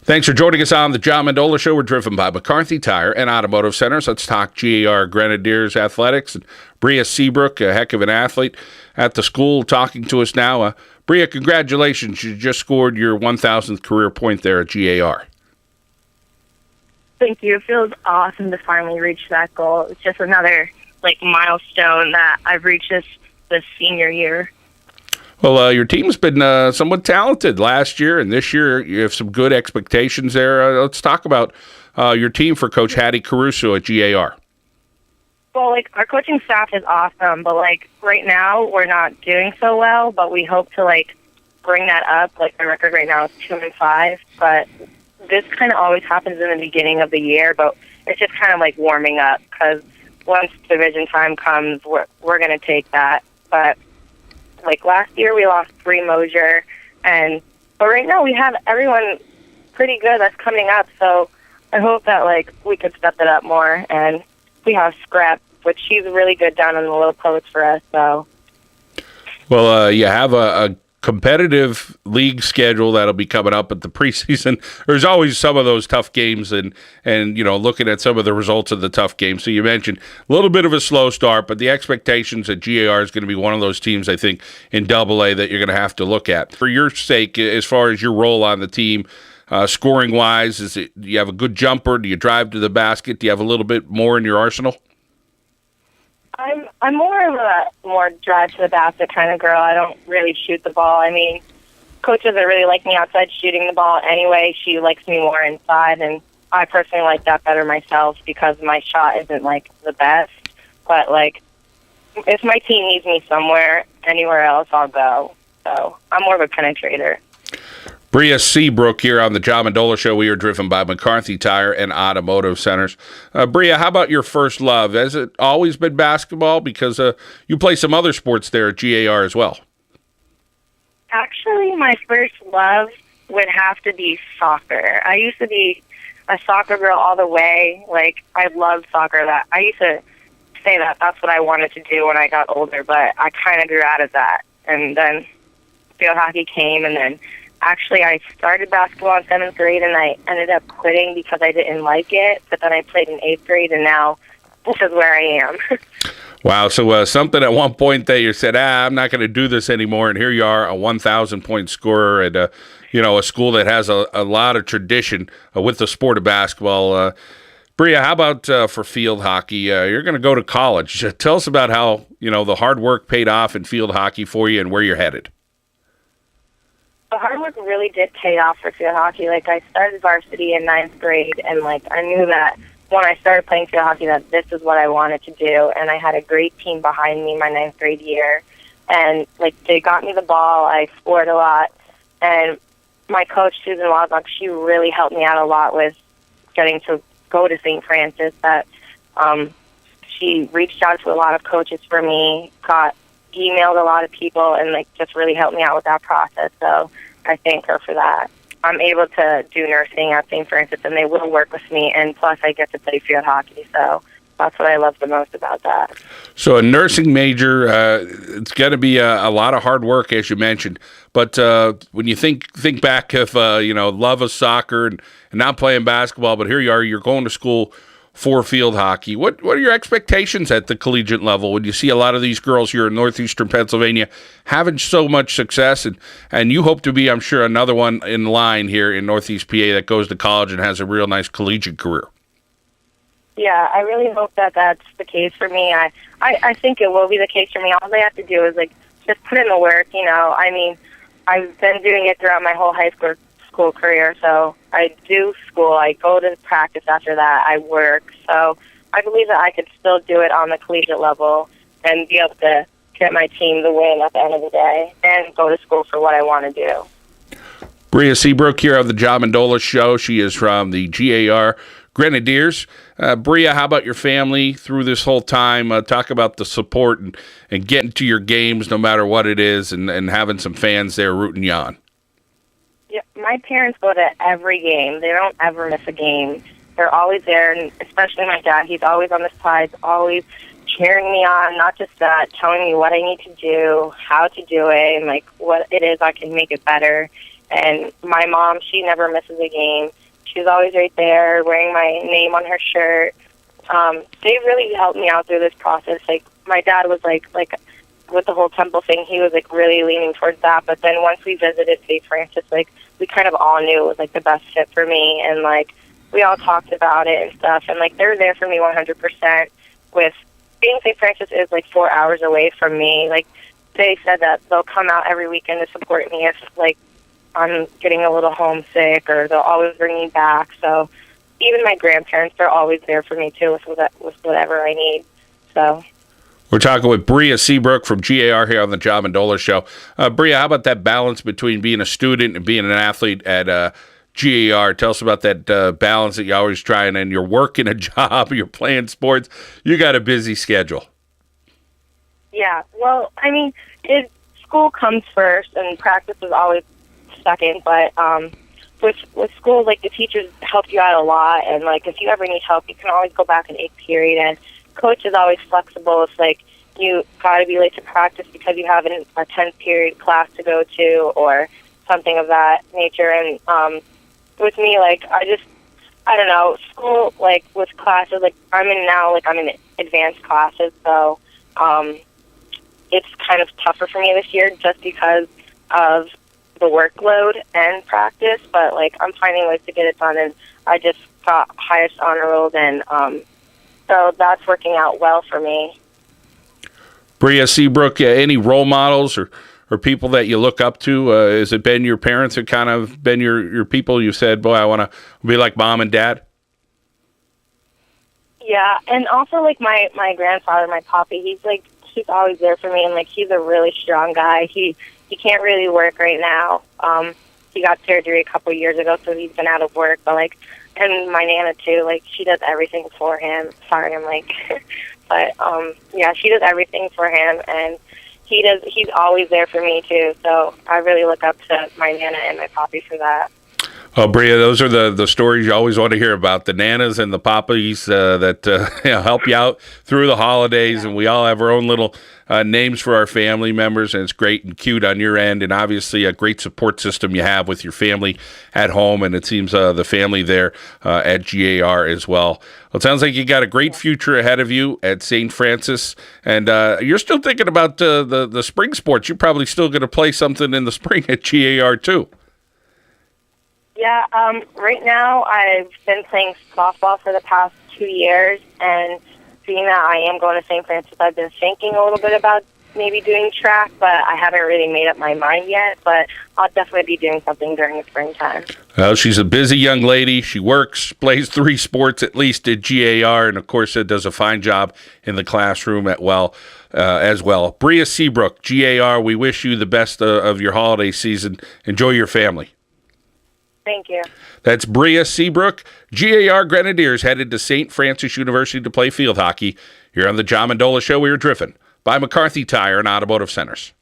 Thanks for joining us on the John Mendola Show. We're driven by McCarthy Tire and Automotive Centers. Let's talk G.A.R. Grenadiers athletics. And Brea Seabrook, a heck of an athlete at the school, talking to us now. Brea, congratulations. You just scored your 1,000th career point there at G.A.R. Thank you. It feels awesome to finally reach that goal. It's just another milestone that I've reached this senior year. Well, your team's been somewhat talented last year, and this year you have some good expectations there. Let's talk about your team for Coach Hattie Caruso at G.A.R. Well, our coaching staff is awesome, but right now we're not doing so well. But we hope to bring that up. My record right now is 2-5, but this kind of always happens in the beginning of the year. But it's just kind of warming up because once division time comes, we're going to take that. But last year, we lost Bree Mosier, but right now we have everyone pretty good that's coming up. So I hope that we could step it up more, and we have Scrap, which she's really good down in the low post for us. So, well, you have a competitive league schedule that'll be coming up at the preseason. There's always some of those tough games, and looking at some of the results of the tough games. So you mentioned a little bit of a slow start, but the expectations that GAR is going to be one of those teams, I think, in AA that you're going to have to look at. For your sake, as far as your role on the team, scoring wise, do you have a good jumper? Do you drive to the basket? Do you have a little bit more in your arsenal? I'm more of a drive to the basket kind of girl. I don't really shoot the ball. I mean, coach doesn't really like me outside shooting the ball anyway. She likes me more inside, and I personally like that better myself because my shot isn't the best. But if my team needs me anywhere else, I'll go. So I'm more of a penetrator. Brea Seabrook here on the John Mendola Show. We are driven by McCarthy Tire and Automotive Centers. Brea, how about your first love? Has it always been basketball? Because you play some other sports there at GAR as well. Actually, my first love would have to be soccer. I used to be a soccer girl all the way. I loved soccer. That I used to say that's what I wanted to do when I got older, but I kind of grew out of that. And then field hockey came, and then actually, I started basketball in 7th grade, and I ended up quitting because I didn't like it. But then I played in 8th grade, and now this is where I am. Wow. So something at one point that you said, I'm not going to do this anymore, and here you are, a 1,000-point scorer at a school that has a lot of tradition with the sport of basketball. Brea, how about for field hockey? You're going to go to college. Tell us about how the hard work paid off in field hockey for you and where you're headed. The hard work really did pay off for field hockey. I started varsity in 9th grade, and I knew that when I started playing field hockey that this is what I wanted to do, and I had a great team behind me my 9th grade year, and they got me the ball. I scored a lot, and my coach Susan Wozniak, she really helped me out a lot with getting to go to St. Francis. That she reached out to a lot of coaches for me, emailed a lot of people, and just really helped me out with that process. So I thank her for that. I'm able to do nursing at St. Francis, and they will work with me, and plus I get to play field hockey. So that's what I love the most about that. So a nursing major, it's going to be a lot of hard work, as you mentioned. But when you think back of love of soccer and not playing basketball, but here you are, you're going to school for field hockey. What are your expectations at the collegiate level when you see a lot of these girls here in northeastern Pennsylvania having so much success, and you hope to be, I'm sure, another one in line here in Northeast PA that goes to college and has a real nice collegiate career? Yeah, I really hope that that's the case for me. I think it will be the case for me. All they have to do is just put in the work. I mean, I've been doing it throughout my whole high school career. So I do school, I go to practice after that, I work. So I believe that I could still do it on the collegiate level and be able to get my team the win at the end of the day and go to school for what I want to do. Brea Seabrook here on the John Mendola Show. She is from the GAR Grenadiers. Brea, how about your family through this whole time? Talk about the support and getting to your games no matter what it is, and having some fans there rooting you on. Yeah, my parents go to every game. They don't ever miss a game. They're always there, and especially my dad. He's always on the sides, always cheering me on, not just that, telling me what I need to do, how to do it, and what it is I can make it better. And my mom, she never misses a game. She's always right there, wearing my name on her shirt. They really helped me out through this process. Like, my dad was like with the whole temple thing, he was like really leaning towards that. But then once we visited St. Francis, like, we kind of all knew it was like the best fit for me, and like we all talked about it and stuff. And like, they're there for me 100%. With being St. Francis is like 4 hours away from me. Like, they said that they'll come out every weekend to support me if like I'm getting a little homesick, or they'll always bring me back. So even my grandparents, they're always there for me too with whatever I need. So we're talking with Brea Seabrook from G.A.R. here on the John Mendola Show. Brea, how about that balance between being a student and being an athlete at G.A.R.? Tell us about that balance that you're always trying, and you're working a job, you're playing sports. You got a busy schedule. Yeah, well, I mean, school comes first, and practice is always second. But with school, like, the teachers help you out a lot, and like, if you ever need help, you can always go back in 8th period. And coach is always flexible. It's like, you got to be late to practice because you have a 10th period class to go to, or something of that nature. And with me, like, I don't know, school, like, with classes, like, I'm in advanced classes, so it's kind of tougher for me this year just because of the workload and practice. But like, I'm finding ways to get it done, and I just got highest honor roll, and so that's working out well for me. Brea Seabrook, any role models or people that you look up to? Has it been your parents that kind of been your people? You said, boy, I want to be like mom and dad. Yeah, and also like my grandfather, my papi, he's always there for me, and like, he's a really strong guy. He can't really work right now. He got surgery a couple years ago, so he's been out of work. But like, and my Nana too, like, she does everything for him. Sorry, I'm like, but yeah, she does everything for him, and he's always there for me too. So I really look up to my Nana and my papi for that. Oh, Brea, those are the stories you always want to hear about, the nanas and the papis that help you out through the holidays. And we all have our own little names for our family members, and it's great and cute on your end, and obviously a great support system you have with your family at home, and it seems the family there at G.A.R. as well. Well, it sounds like you got a great future ahead of you at St. Francis, and you're still thinking about the spring sports. You're probably still going to play something in the spring at G.A.R. too. Yeah, right now I've been playing softball for the past 2 years, and being that I am going to St. Francis, I've been thinking a little bit about maybe doing track, but I haven't really made up my mind yet. But I'll definitely be doing something during the springtime. Well, she's a busy young lady. She works, plays 3 sports at least at G.A.R., and of course does a fine job in the classroom as well. Brea Seabrook, G.A.R., we wish you the best of your holiday season. Enjoy your family. Thank you. That's Brea Seabrook. G.A.R. Grenadiers headed to St. Francis University to play field hockey. Here on the John Mendola Show, we are driven by McCarthy Tire and Automotive Centers.